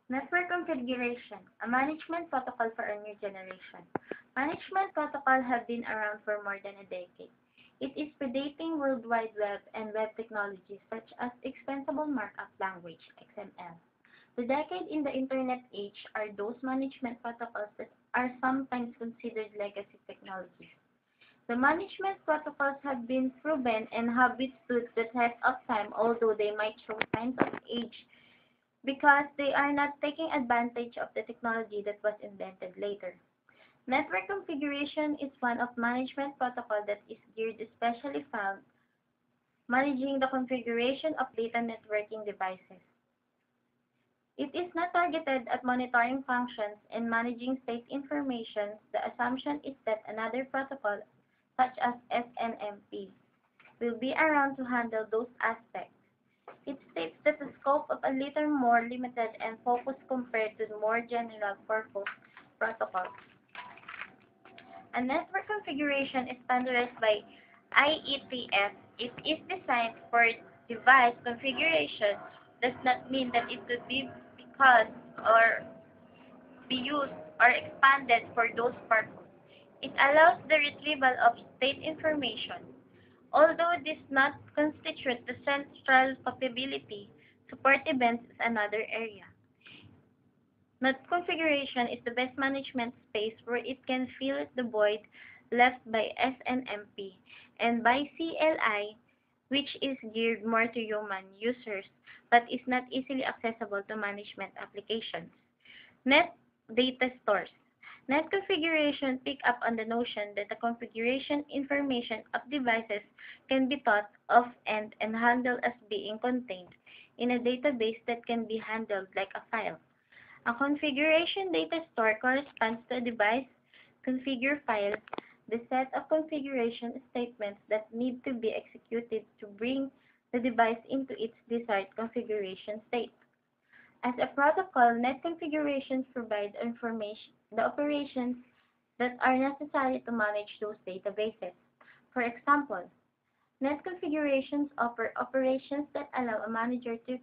Network configuration, a management protocol for a new generation. Management protocols have been around for more than a decade. It is predating World Wide Web and web technologies such as Extensible Markup Language, XML. The decade in the Internet age are those management protocols that are sometimes considered legacy technologies. The management protocols have been proven and have withstood the test of time, although they might show signs of age because they are not taking advantage of the technology that was invented later. Network configuration is one of management protocol that is geared especially found managing the configuration of data networking devices. It is not targeted at monitoring functions and managing state information. The assumption is that another protocol, such as SNMP, will be around to handle those aspects. It states that the scope of a little more limited and focused compared to the more general purpose protocols. A network configuration is standardized by IETF. It is designed for device configuration, does not mean that it could be because or be used or expanded for those purposes. It allows the retrieval of state information. Although this not constitute the central capability, support events is another area. Node configuration is the best management space where it can fill the void left by SNMP and by CLI, which is geared more to human users but is not easily accessible to management applications. Net data stores. Net configuration pick up on the notion that the configuration information of devices can be thought of and handled as being contained in a database that can be handled like a file. A configuration data store corresponds to a device configure file, the set of configuration statements that need to be executed to bring the device into its desired configuration state. As a protocol, net configurations provide information, the operations that are necessary to manage those databases. For example, net configurations offer operations that allow a manager to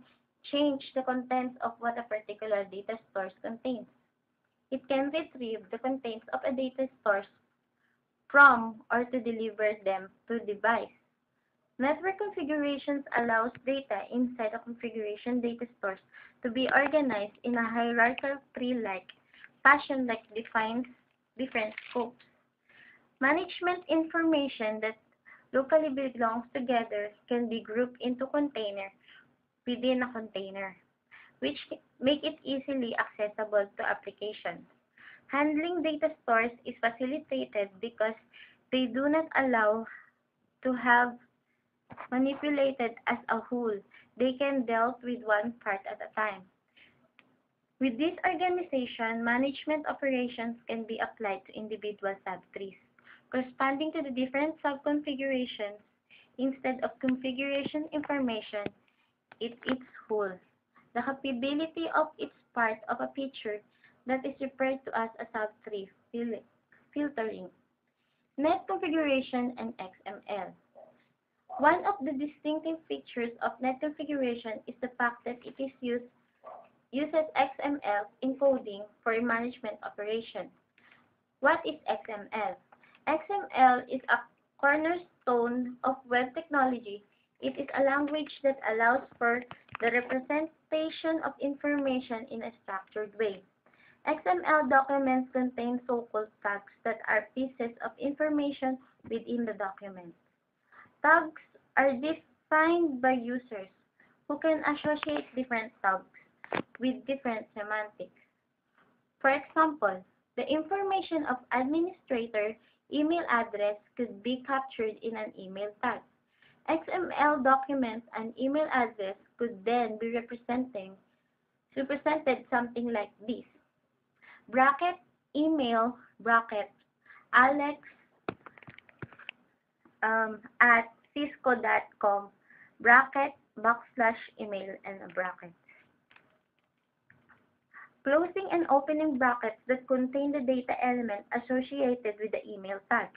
change the contents of what a particular data store contains. It can retrieve the contents of a data store from or to deliver them to the device. Network configurations allows data inside a configuration data stores to be organized in a hierarchical tree-like fashion that defines different scopes. Management information that locally belongs together can be grouped into container within a container, which make it easily accessible to applications. Handling data stores is facilitated because they do not allow to have manipulated as a whole. They can deal with one part at a time. With this organization, management operations can be applied to individual subtrees, corresponding to the different subconfigurations instead of configuration information its whole. The capability of its part of a picture that is referred to as a subtree filtering. Net configuration and XML. One of the distinctive features of net configuration is the fact that it is uses XML encoding for management operation. What is XML? XML is a cornerstone of web technology. It is a language that allows for the representation of information in a structured way. XML documents contain so-called tags that are pieces of information within the document. Tags are defined by users who can associate different tags with different semantics. For example, the information of administrator email address could be captured in an email tag. XML documents and email address could then be represented something like this. Bracket email bracket alex at cisco.com bracket backslash email and a bracket. Closing and opening brackets that contain the data element associated with the email tag.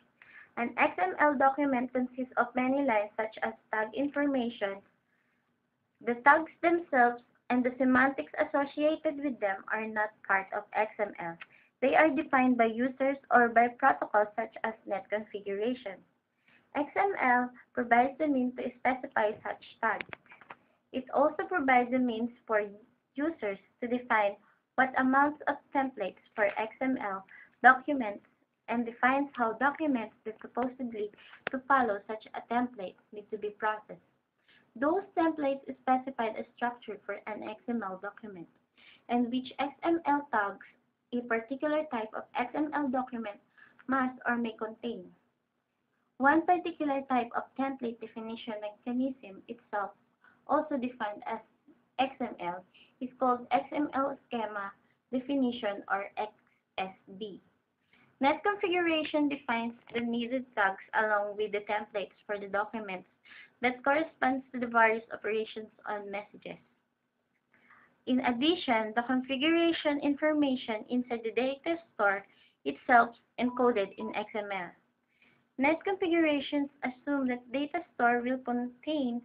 An XML document consists of many lines such as tag information. The tags themselves and the semantics associated with them are not part of XML. They are defined by users or by protocols such as net configuration. XML provides the means to specify such tags. It also provides a means for users to define what amounts of templates for XML documents and defines how documents that supposedly to follow such a template need to be processed. Those templates specify a structure for an XML document, and which XML tags a particular type of XML document must or may contain. One particular type of template definition mechanism itself, also defined as XML, is called XML Schema Definition or XSD. Net configuration defines the needed tags along with the templates for the documents that corresponds to the various operations on messages. In addition, the configuration information inside the data store itself is encoded in XML. Net configurations assume that data store will contain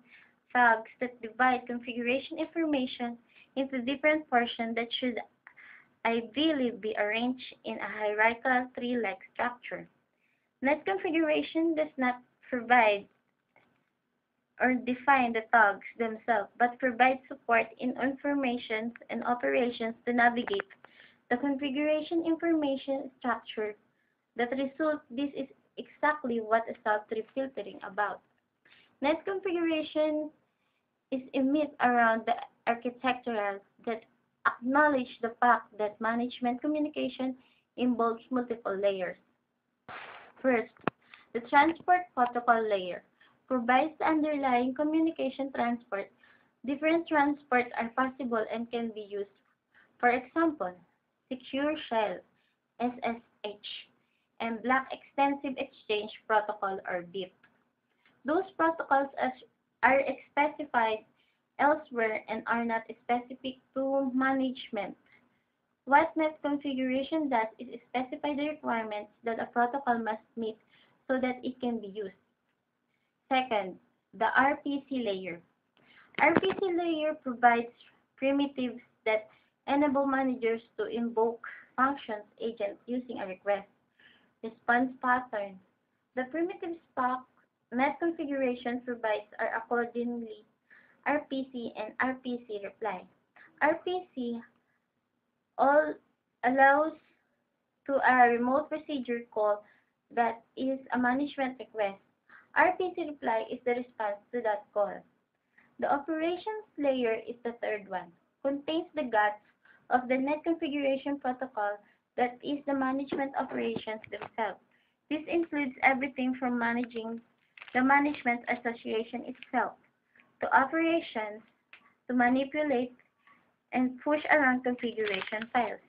tags that divide configuration information into different portions that should ideally be arranged in a hierarchical tree-like structure. Net configuration does not provide or define the tags themselves, but provides support in information and operations to navigate the configuration information structure that result. This is exactly what a sub-tree filtering about. Net configuration is a myth around the architectural that acknowledge the fact that management communication involves multiple layers. First, the transport protocol layer provides the underlying communication transport. Different transports are possible and can be used. For example, Secure Shell, SSH, and Block Extensive Exchange Protocol or BIP. Those protocols are specified elsewhere and are not specific to management. What net configuration does is specify the requirements that a protocol must meet so that it can be used. Second, the RPC layer. RPC layer provides primitives that enable managers to invoke functions agents using a request response pattern. The primitive spec net configuration provides are accordingly RPC and RPC reply. RPC all allows to a remote procedure call that is a management request. RPC reply is the response to that call. The operations layer is the third one, contains the guts of the net configuration protocol that is the management operations themselves. This includes everything from managing the management association itself, to operations, to manipulate and push around configuration files.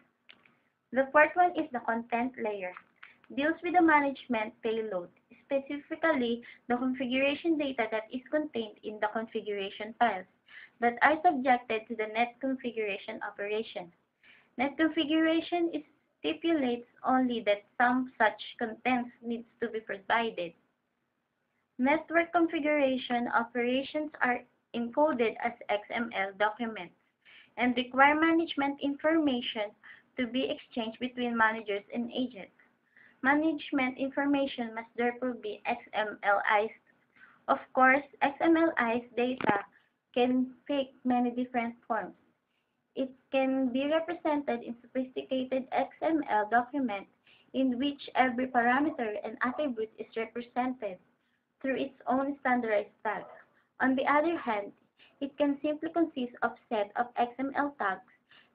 The fourth one is the content layer. Deals with the management payload, specifically the configuration data that is contained in the configuration files that are subjected to the net configuration operation. Net configuration stipulates only that some such contents needs to be provided. Network configuration operations are encoded as XML documents and require management information to be exchanged between managers and agents. Management information must therefore be XMLized. Of course, XMLized data can take many different forms. It can be represented in sophisticated XML documents in which every parameter and attribute is represented through its own standardized tag. On the other hand, it can simply consist of a set of XML tags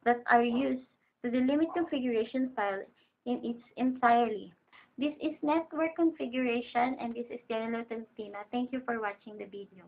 that are used to delimit configuration file in its entirety. This is network configuration, and this is Janela Tantina. Thank you for watching the video.